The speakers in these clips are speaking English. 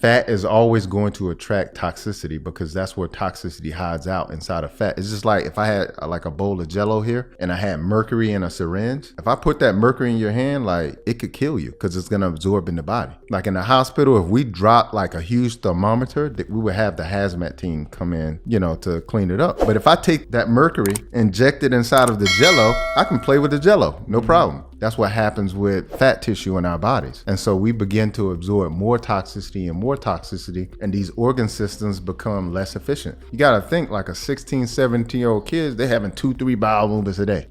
fat is always going to attract toxicity because that's where toxicity hides out inside of fat. It's just like if I had like a bowl of Jello here and I had mercury in a syringe. If I put that mercury in your hand, like it could kill you because it's going to absorb in the body. Like in the hospital, if we dropped like a huge thermometer, we would have the hazmat team come in, to clean it up. But if I take that mercury, inject it inside of the Jello, I can play with the Jello, no problem. That's what happens with fat tissue in our bodies. And so we begin to absorb more toxicity, and these organ systems become less efficient. You got to think like a 16, 17-year-old kids, they're having 2-3 bowel movements a day,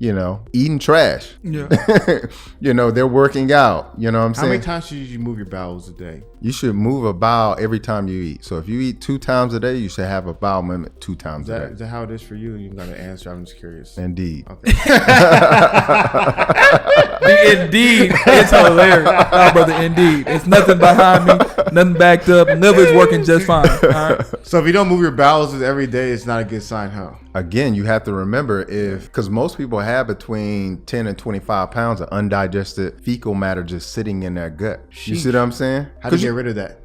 eating trash. Yeah. They're working out. You know what I'm saying? How many times should you move your bowels a day? You should move a bowel every time you eat. So if you eat 2 times a day, you should have a bowel movement 2 times a day. Is that how it is for you? You got to answer. I'm just curious. Indeed. Okay. Indeed. It's hilarious. Oh, brother, indeed. It's nothing behind me, nothing backed up. Liver's working just fine. All right? So if you don't move your bowels every day, it's not a good sign, huh? Again, you have to remember because most people have between 10 and 25 pounds of undigested fecal matter just sitting in their gut. You see what I'm saying? How do you get rid of that?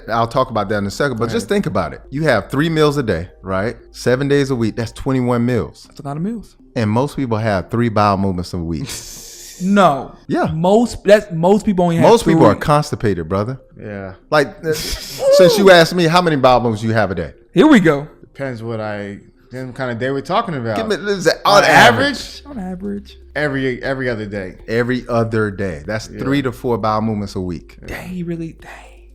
I'll talk about that in a second, but just think about it. You have 3 meals a day, right? 7 days a week. That's 21 meals. That's a lot of meals. And most people have 3 bowel movements a week. No. Yeah. Most people only have Most 3. people are constipated, brother. Yeah. Like, since you asked me, how many bowel movements you have a day? Here we go. Depends what kind of day we're talking about. On average? On average. Every other day. Every other day. That's 3 to 4 bowel movements a week. Dang.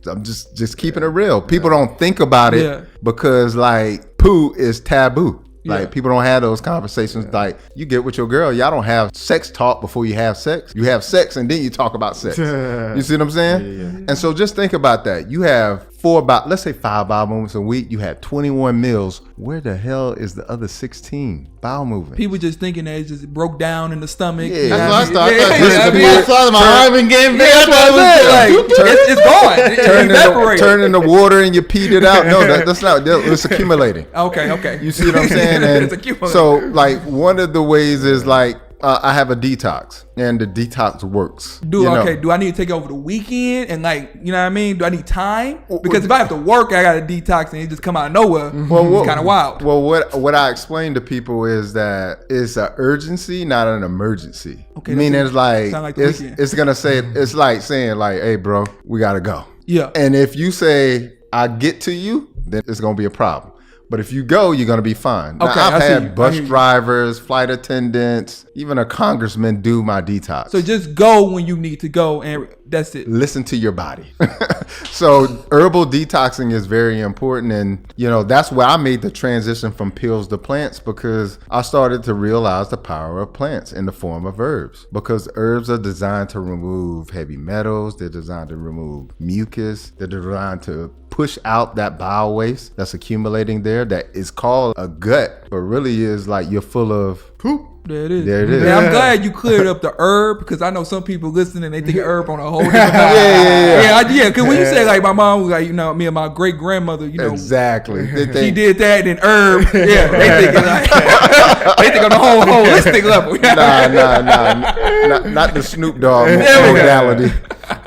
I'm just keeping it real. People don't think about it because like poo is taboo. Like people don't have those conversations. Like you get with your girl, y'all don't have sex talk before you have sex. You have sex and then you talk about sex. You see what I'm saying? Yeah. And so just think about that. You have 5 bowel movements a week. You had 21 meals. Where the hell is the other 16 bowel movements? People just thinking that it just broke down in the stomach. Yeah. That's what I I thought. My heart been getting big. That's what I said. It's gone. It evaporated. Turn into water and you peed it out. No, that's not. It's accumulating. Okay. You see what I'm saying? And It's accumulating. so like one of the ways is like I have a detox and the detox works. Do I need to take it over the weekend and like, you know what I mean? Do I need time? Because if I have to work, I got to detox and it just come out of nowhere. It's kind of wild. Well, what I explain to people is that it's an urgency, not an emergency. Okay. Meaning it's like, it's gonna say, it's like saying like, hey bro, we gotta go. Yeah. And if you say, I get to you, then it's gonna be a problem. But if you go, you're going to be fine. Okay, now, I've had bus drivers, flight attendants, even a congressman do my detox. So just go when you need to go and that's it. Listen to your body. So herbal detoxing is very important. And, that's where I made the transition from pills to plants because I started to realize the power of plants in the form of herbs. Because herbs are designed to remove heavy metals. They're designed to remove mucus. They're designed to push out that bowel waste that's accumulating there that is called a gut, but really is like you're full of poop. There it is. Yeah. I'm glad you cleared up the herb because I know some people listening, they think of herb on a whole different level. Yeah. Because when you say like my mom was like, me and my great grandmother, exactly. She did that, then herb. Yeah, they thinking like they think on the whole holistic level. Nah. Not the Snoop Dogg modality.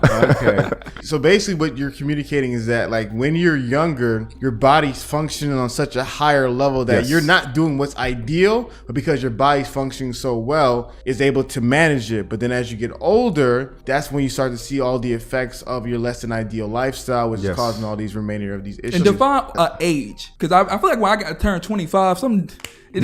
Okay. So basically what you're communicating is that like when you're younger, your body's functioning on such a higher level that you're not doing what's ideal, but because your body's functioning so well, is able to manage it. But then as you get older, that's when you start to see all the effects of your less than ideal lifestyle, which is causing all these remainder of these issues. And define age. Because I feel like when I got to turn 25, it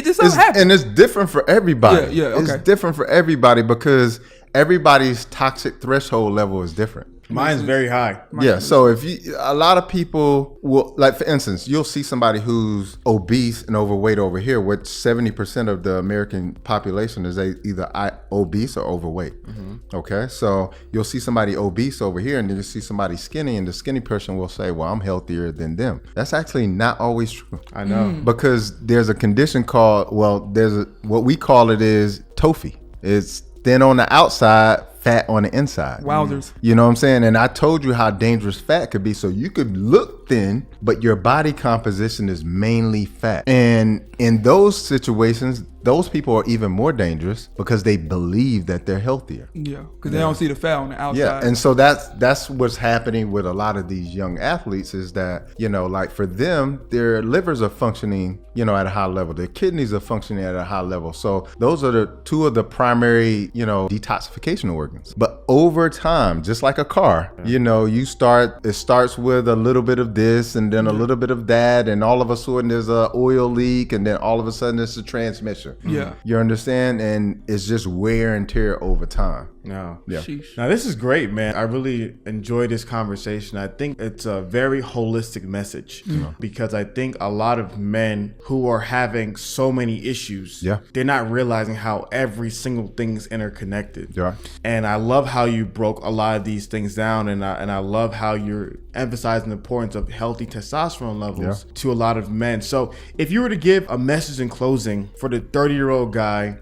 just so happened. And it's different for everybody. Yeah, okay. It's different for everybody because everybody's toxic threshold level is different. Mine's very high. So if a lot of people will, like for instance, you'll see somebody who's obese and overweight over here, which 70% of the American population is either obese or overweight. Mm-hmm. Okay, so you'll see somebody obese over here and then you see somebody skinny and the skinny person will say, well, I'm healthier than them. That's actually not always true. I know. Because there's a condition called, what we call it is TOFI. It's thin on the outside, fat on the inside. Wowzers. You know what I'm saying? And I told you how dangerous fat could be. So you could look thin, but your body composition is mainly fat. And in those situations, those people are even more dangerous because they believe that they're healthier. Yeah, because they don't see the fat on the outside. Yeah, and so that's what's happening with a lot of these young athletes is that, you know, like for them, their livers are functioning, you know, at a high level. Their kidneys are functioning at a high level. So those are the two of the primary, you know, detoxification organs. But over time, just like a car, you know, it starts with a little bit of this and then a little bit of that, and all of a sudden there's a oil leak, and then all of a sudden it's a transmission. Yeah. You understand? And it's just wear and tear over time. No. Yeah. Sheesh. Now, this is great, man. I really enjoyed this conversation. I think it's a very holistic message because I think a lot of men who are having so many issues, they're not realizing how every single thing is interconnected. Yeah. And I love how you broke a lot of these things down, and I love how you're emphasizing the importance of healthy testosterone levels to a lot of men. So if you were to give a message in closing for the 30-year-old guy,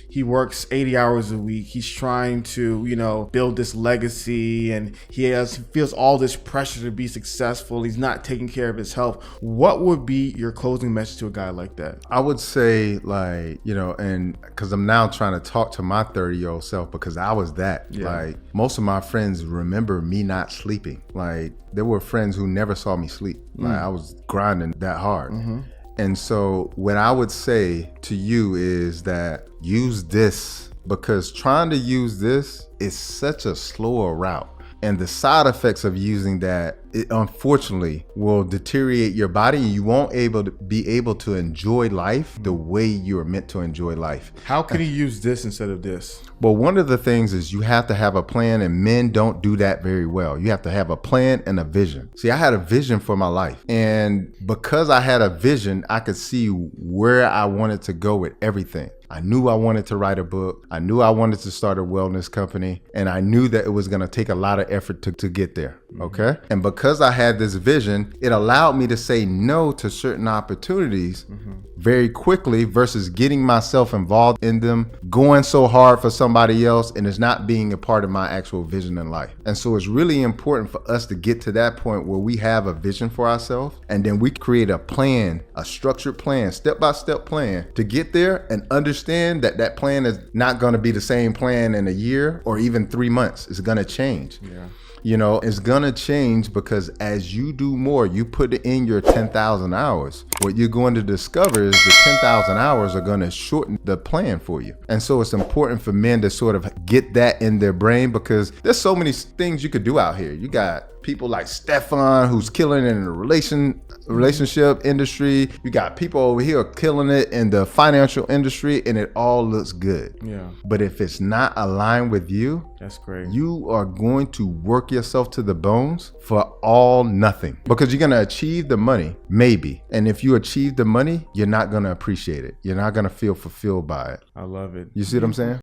he works 80 hours a week. He's trying to, you know, build this legacy, and he feels all this pressure to be successful. He's not taking care of his health. What would be your closing message to a guy like that? I would say, like, you know, and because I'm now trying to talk to my 30-year-old self, because I was that. Like, most of my friends remember me not sleeping. Like, there were friends who never saw me sleep. Like, I was grinding that hard. And so what I would say to you is that use this, because trying to use this is such a slower route. And the side effects of using that, it unfortunately will deteriorate your body, and you won't be able to enjoy life the way you're meant to enjoy life. How can he use this instead of this? Well, one of the things is you have to have a plan, and men don't do that very well. You have to have a plan and a vision. See, I had a vision for my life, and because I had a vision, I could see where I wanted to go with everything. I knew I wanted to write a book. I knew I wanted to start a wellness company, and I knew that it was going to take a lot of effort to get there. Okay. And because I had this vision, it allowed me to say no to certain opportunities very quickly versus getting myself involved in them, going so hard for somebody else, and it's not being a part of my actual vision in life. And so it's really important for us to get to that point where we have a vision for ourselves, and then we create a plan, a structured plan, step-by-step plan to get there, and understand that that plan is not going to be the same plan in a year or even 3 months. It's going to change. You know, it's gonna change because as you do more, you put in your 10,000 hours. What you're going to discover is the 10,000 hours are gonna shorten the plan for you. And so it's important for men to sort of get that in their brain, because there's so many things you could do out here. You got people like Stefan, who's killing it in the relationship industry. You got people over here killing it in the financial industry, and it all looks good. But if it's not aligned with you, that's great. You are going to work yourself to the bones for all nothing, because you're going to achieve the money, maybe. And if you achieve the money, you're not going to appreciate it. You're not going to feel fulfilled by it. I love it. You see what I'm saying?